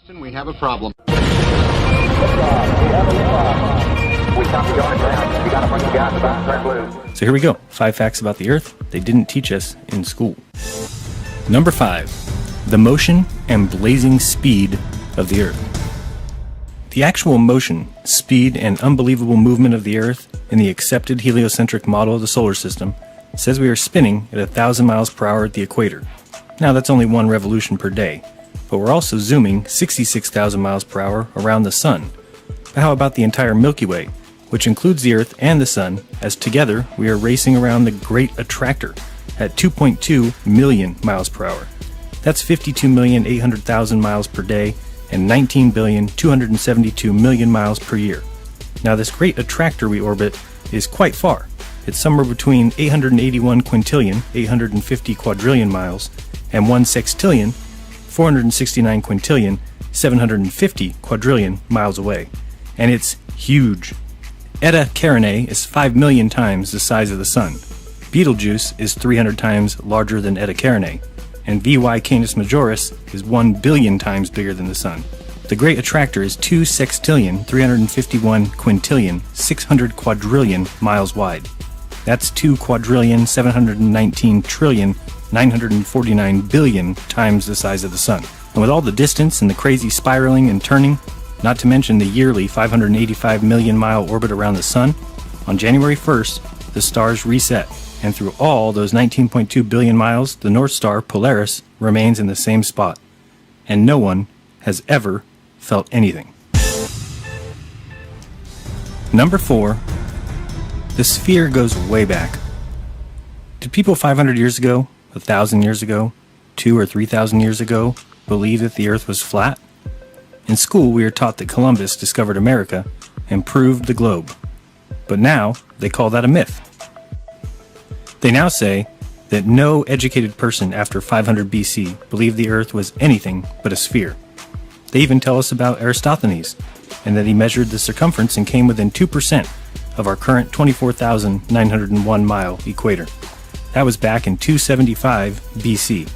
Houston, we have a problem. So here we go. 5 facts about the Earth they didn't teach us in school. Number 5. The motion and blazing speed of the Earth. The actual motion, speed, and unbelievable movement of the Earth in the accepted heliocentric model of the solar system says we are spinning at 1,000 miles per hour at the equator. Now that's only 1 revolution per day, but we're also zooming 66,000 miles per hour around the Sun. But how about the entire Milky Way, which includes the Earth and the Sun, as together we are racing around the Great Attractor at 2.2 million miles per hour. That's 52,800,000 miles per day and 19,272,000,000 miles per year. Now this Great Attractor we orbit is quite far. It's somewhere between 881 quintillion, 850 quadrillion miles, and 1 sextillion, 469 quintillion, 750 quadrillion miles away. And it's huge. Eta Carinae is 5 million times the size of the Sun. Betelgeuse is 300 times larger than Eta Carinae, and VY Canis Majoris is 1 billion times bigger than the Sun. The Great Attractor is 2 sextillion, 351 quintillion, 600 quadrillion miles wide. That's 2 quadrillion, 719 trillion, 949 billion times the size of the Sun. And with all the distance and the crazy spiraling and turning, not to mention the yearly 585 million mile orbit around the Sun, on January 1st, the stars reset, and through all those 19.2 billion miles, the North Star, Polaris, remains in the same spot. And no one has ever felt anything. Number 4. The sphere goes way back. Did people 500 years ago, 1,000 years ago, 2,000 or 3,000 years ago believe that the Earth was flat? In school, we are taught that Columbus discovered America and proved the globe. But now, they call that a myth. They now say that no educated person after 500 BC believed the Earth was anything but a sphere. They even tell us about Eratosthenes, and that he measured the circumference and came within 2% of our current 24,901 mile equator. That was back in 275 BC.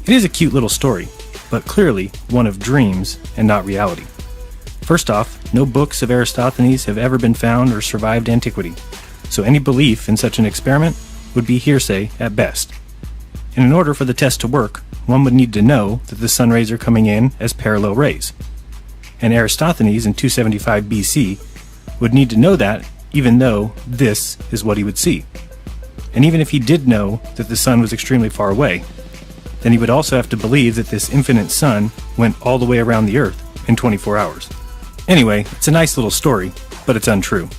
It is a cute little story, but clearly one of dreams and not reality. First off, no books of Eratosthenes have ever been found or survived antiquity, so any belief in such an experiment would be hearsay at best. And in order for the test to work, one would need to know that the sun rays are coming in as parallel rays. And Eratosthenes in 275 BC would need to know that even though this is what he would see. And even if he did know that the sun was extremely far away, then he would also have to believe that this infinite sun went all the way around the Earth in 24 hours. Anyway, it's a nice little story, but it's untrue.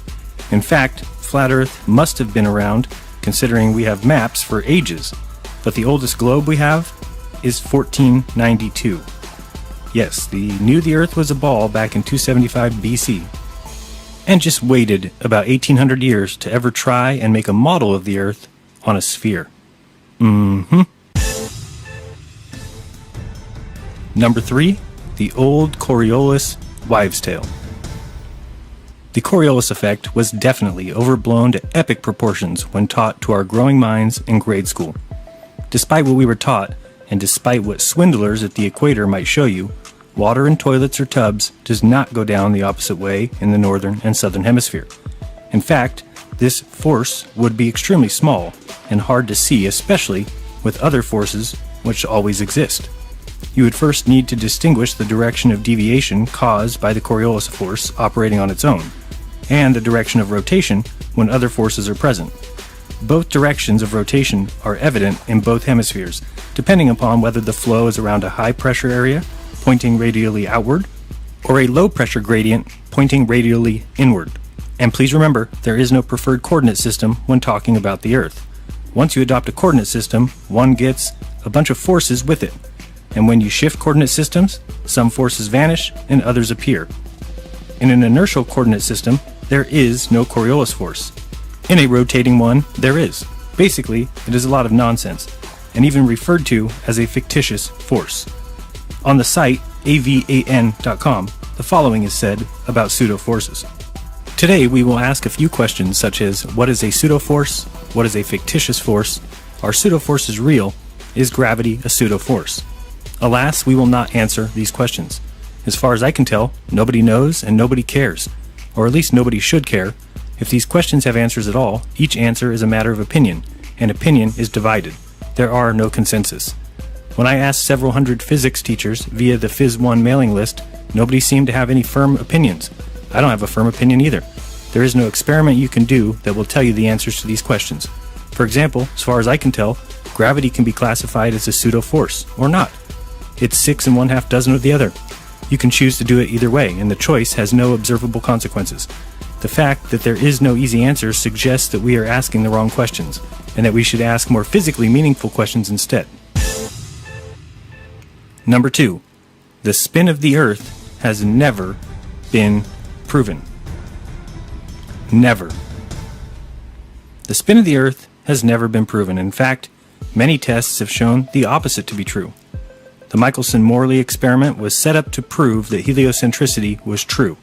In fact, flat Earth must have been around, considering we have maps for ages, but the oldest globe we have is 1492. Yes, they knew the Earth was a ball back in 275 BC, and just waited about 1800 years to ever try and make a model of the Earth on a sphere. Number 3, the Old Coriolis wives' tale. The Coriolis Effect was definitely overblown to epic proportions when taught to our growing minds in grade school. Despite what we were taught, and despite what swindlers at the equator might show you, water in toilets or tubs does not go down the opposite way in the northern and southern hemisphere. In fact, this force would be extremely small and hard to see, especially with other forces which always exist. You would first need to distinguish the direction of deviation caused by the Coriolis force operating on its own, and the direction of rotation when other forces are present. Both directions of rotation are evident in both hemispheres, depending upon whether the flow is around a high pressure area, pointing radially outward, or a low pressure gradient pointing radially inward. And please remember, there is no preferred coordinate system when talking about the Earth. Once you adopt a coordinate system, one gets a bunch of forces with it. And when you shift coordinate systems, some forces vanish and others appear. In an inertial coordinate system, there is no Coriolis force. In a rotating one, there is. Basically, it is a lot of nonsense, and even referred to as a fictitious force. On the site avan.com, the following is said about pseudo-forces. Today we will ask a few questions such as, what is a pseudo-force? What is a fictitious force? Are pseudo-forces real? Is gravity a pseudo-force? Alas, we will not answer these questions. As far as I can tell, nobody knows and nobody cares. Or at least nobody should care. If these questions have answers at all, each answer is a matter of opinion, and opinion is divided. There are no consensus. When I asked several hundred physics teachers via the Phys 1 mailing list, nobody seemed to have any firm opinions. I don't have a firm opinion either. There is no experiment you can do that will tell you the answers to these questions. For example, as far as I can tell, gravity can be classified as a pseudo-force, or not. It's 6 1/2 dozen of the other. You can choose to do it either way, and the choice has no observable consequences. The fact that there is no easy answer suggests that we are asking the wrong questions, and that we should ask more physically meaningful questions instead. Number 2. The spin of the Earth has never been proven. Never. The spin of the Earth has never been proven. In fact, many tests have shown the opposite to be true. The Michelson-Morley experiment was set up to prove that heliocentricity was true.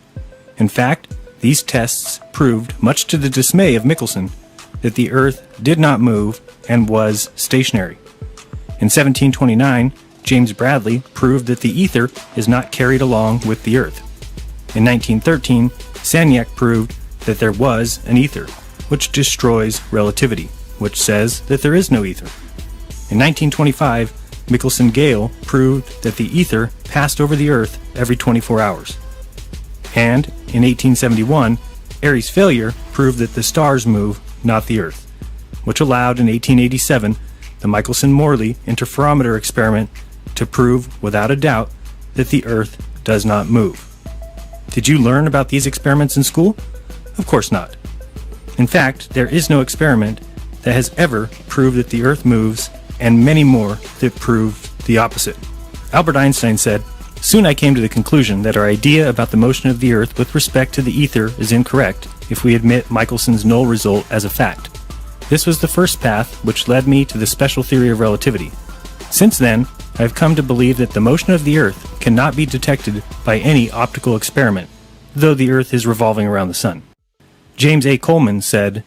In fact, these tests proved, much to the dismay of Michelson, that the Earth did not move and was stationary. In 1729, James Bradley proved that the ether is not carried along with the Earth. In 1913, Sagnac proved that there was an ether, which destroys relativity, which says that there is no ether. In 1925, Michelson-Gale proved that the ether passed over the Earth every 24 hours. And in 1871, Airy's failure proved that the stars move, not the Earth, which allowed in 1887 the Michelson-Morley interferometer experiment to prove without a doubt that the Earth does not move. Did you learn about these experiments in school? Of course not. In fact, there is no experiment that has ever proved that the Earth moves, and many more that prove the opposite. Albert Einstein said, "Soon I came to the conclusion that our idea about the motion of the Earth with respect to the ether is incorrect if we admit Michelson's null result as a fact. This was the first path which led me to the special theory of relativity. Since then, I have come to believe that the motion of the Earth cannot be detected by any optical experiment, though the Earth is revolving around the Sun." James A. Coleman said,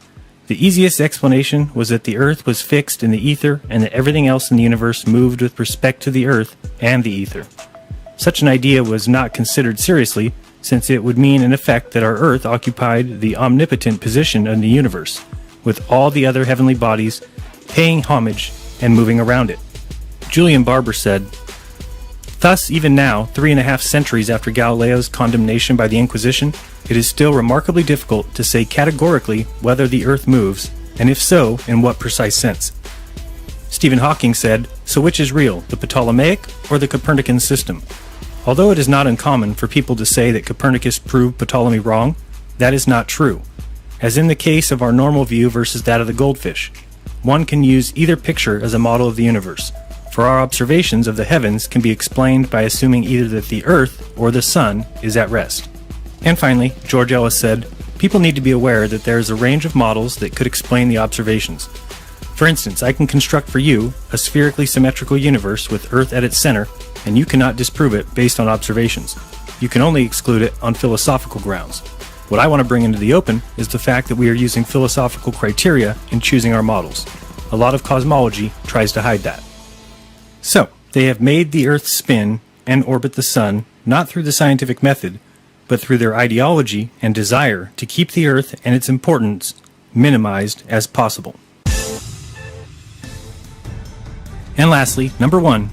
"The easiest explanation was that the Earth was fixed in the ether and that everything else in the universe moved with respect to the Earth and the ether. Such an idea was not considered seriously, since it would mean in effect that our Earth occupied the omnipotent position in the universe, with all the other heavenly bodies paying homage and moving around it." Julian Barber said, "Thus, even now, 3.5 centuries after Galileo's condemnation by the Inquisition, it is still remarkably difficult to say categorically whether the Earth moves, and if so, in what precise sense." Stephen Hawking said, "So which is real, the Ptolemaic or the Copernican system? Although it is not uncommon for people to say that Copernicus proved Ptolemy wrong, that is not true. As in the case of our normal view versus that of the goldfish, one can use either picture as a model of the universe, for our observations of the heavens can be explained by assuming either that the Earth or the Sun is at rest." And finally, George Ellis said, "People need to be aware that there is a range of models that could explain the observations. For instance, I can construct for you a spherically symmetrical universe with Earth at its center, and you cannot disprove it based on observations. You can only exclude it on philosophical grounds. What I want to bring into the open is the fact that we are using philosophical criteria in choosing our models. A lot of cosmology tries to hide that." So, they have made the Earth spin and orbit the Sun not through the scientific method, but through their ideology and desire to keep the Earth and its importance minimized as possible. And lastly, number 1,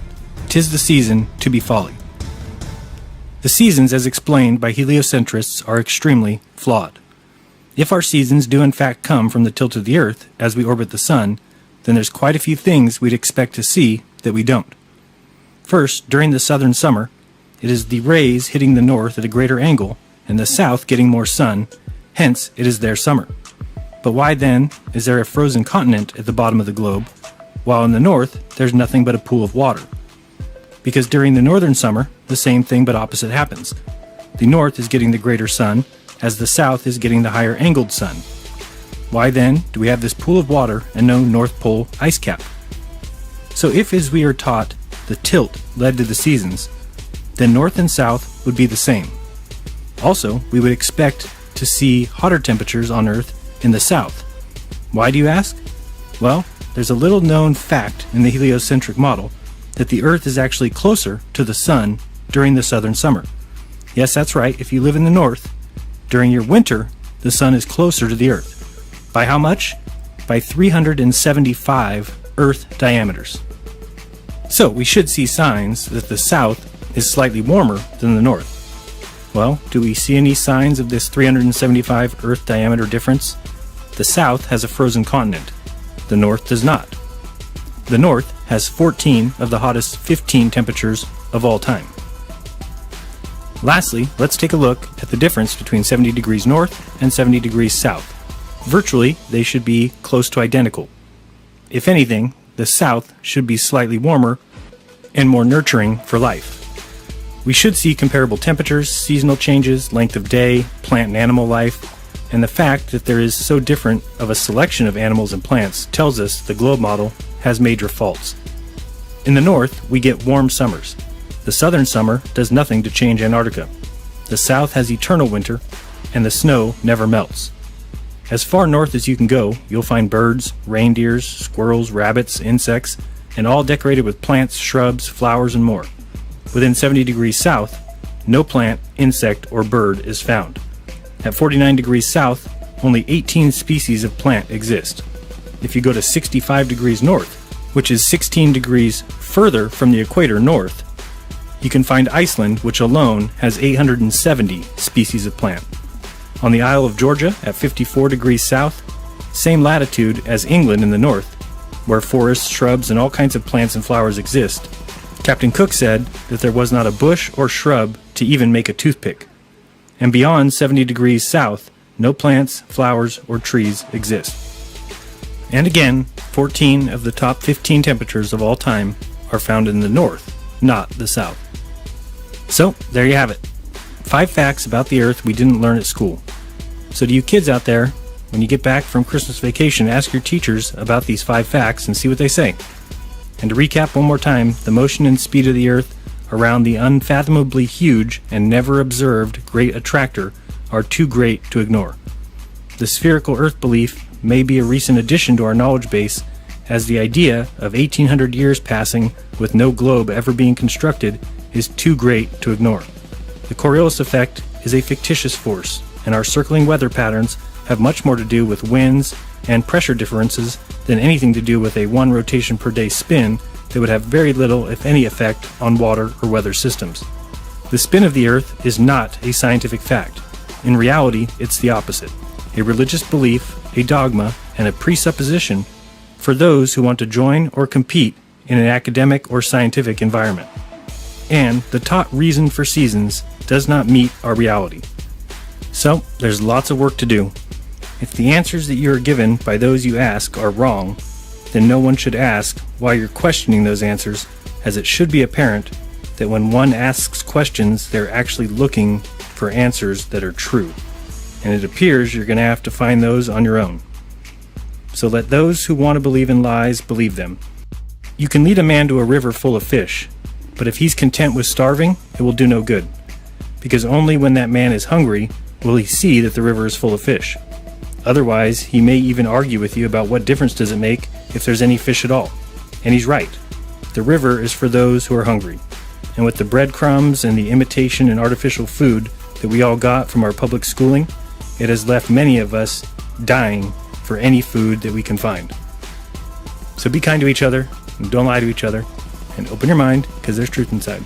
'tis the season to be folly. The seasons, as explained by heliocentrists, are extremely flawed. If our seasons do in fact come from the tilt of the Earth as we orbit the Sun, then there's quite a few things we'd expect to see that we don't. First, during the southern summer, it is the rays hitting the north at a greater angle, and the south getting more sun, hence it is their summer. But why then is there a frozen continent at the bottom of the globe, while in the north there's nothing but a pool of water? Because during the northern summer, the same thing but opposite happens. The north is getting the greater sun, as the south is getting the higher angled sun. Why then do we have this pool of water and no North Pole ice cap? So if, as we are taught, the tilt led to the seasons, then north and south would be the same. Also, we would expect to see hotter temperatures on Earth in the south. Why, do you ask? Well, there's a little known fact in the heliocentric model that the Earth is actually closer to the Sun during the southern summer. Yes, that's right, if you live in the north, during your winter, the sun is closer to the Earth. By how much? By 375 Earth diameters. So we should see signs that the south is slightly warmer than the north. Well, do we see any signs of this 375 Earth diameter difference? The south has a frozen continent. The north does not. The north has 14 of the hottest 15 temperatures of all time. Lastly, let's take a look at the difference between 70 degrees north and 70 degrees south. Virtually, they should be close to identical. If anything, the south should be slightly warmer and more nurturing for life. We should see comparable temperatures, seasonal changes, length of day, plant and animal life, and the fact that there is so different of a selection of animals and plants tells us the globe model has major faults. In the north, we get warm summers. The southern summer does nothing to change Antarctica. The south has eternal winter, and the snow never melts. As far north as you can go, you'll find birds, reindeers, squirrels, rabbits, insects, and all decorated with plants, shrubs, flowers, and more. Within 70 degrees south, no plant, insect, or bird is found. At 49 degrees south, only 18 species of plant exist. If you go to 65 degrees north, which is 16 degrees further from the equator north, you can find Iceland, which alone has 870 species of plant. On the Isle of Georgia, at 54 degrees south, same latitude as England in the north, where forests, shrubs, and all kinds of plants and flowers exist, Captain Cook said that there was not a bush or shrub to even make a toothpick. And beyond 70 degrees south, no plants, flowers, or trees exist. And again, 14 of the top 15 temperatures of all time are found in the north, not the south. So, there you have it. 5 facts about the Earth we didn't learn at school. So to you kids out there, when you get back from Christmas vacation, ask your teachers about these 5 facts and see what they say. And to recap one more time, the motion and speed of the Earth around the unfathomably huge and never observed great attractor are too great to ignore. The spherical Earth belief may be a recent addition to our knowledge base, as the idea of 1800 years passing with no globe ever being constructed is too great to ignore. The Coriolis Effect is a fictitious force, and our circling weather patterns have much more to do with winds and pressure differences than anything to do with a 1 rotation per day spin that would have very little, if any, effect on water or weather systems. The spin of the Earth is not a scientific fact. In reality, it's the opposite. A religious belief, a dogma, and a presupposition for those who want to join or compete in an academic or scientific environment. And the taught reason for seasons does not meet our reality. So, there's lots of work to do. If the answers that you are given by those you ask are wrong, then no one should ask why you're questioning those answers, as it should be apparent that when one asks questions, they're actually looking for answers that are true. And it appears you're going to have to find those on your own. So let those who want to believe in lies believe them. You can lead a man to a river full of fish, but if he's content with starving, it will do no good, because only when that man is hungry will he see that the river is full of fish. Otherwise, he may even argue with you about what difference does it make if there's any fish at all. And he's right. The river is for those who are hungry. And with the breadcrumbs and the imitation and artificial food that we all got from our public schooling, it has left many of us dying for any food that we can find. So be kind to each other, and don't lie to each other, and open your mind, because there's truth inside.